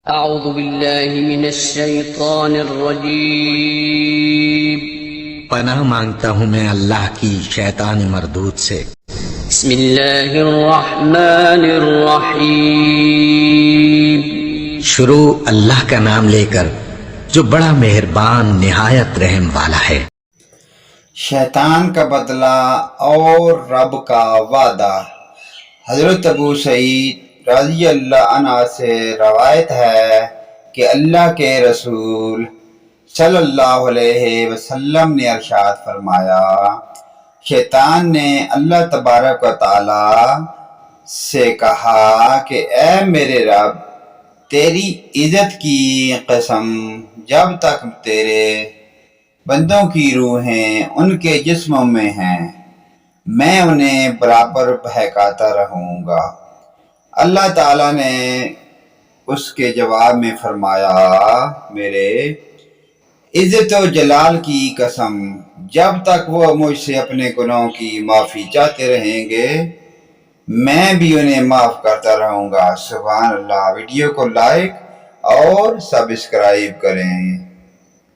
أعوذ بالله من الشيطان الرجيم. پناہ مانگتا ہوں میں اللہ کی شیطان مردود سے۔ بسم الله الرحمن الرحيم. شروع اللہ کا نام لے کر جو بڑا مہربان نہایت رحم والا ہے۔ شیطان کا بدلہ اور رب کا وعدہ۔ حضرت ابو سعید رضی اللہ عنہ سے روایت ہے کہ اللہ کے رسول صلی اللہ علیہ وسلم نے ارشاد فرمایا، شیطان نے اللہ تبارک و تعالی سے کہا کہ اے میرے رب، تیری عزت کی قسم، جب تک تیرے بندوں کی روحیں ان کے جسموں میں ہیں میں انہیں برابر بہکاتا رہوں گا۔ اللہ تعالیٰ نے اس کے جواب میں فرمایا، میرے عزت و جلال کی قسم، جب تک وہ مجھ سے اپنے گناہوں کی معافی چاہتے رہیں گے میں بھی انہیں معاف کرتا رہوں گا۔ سبحان اللہ۔ ویڈیو کو لائک اور سبسکرائب کریں۔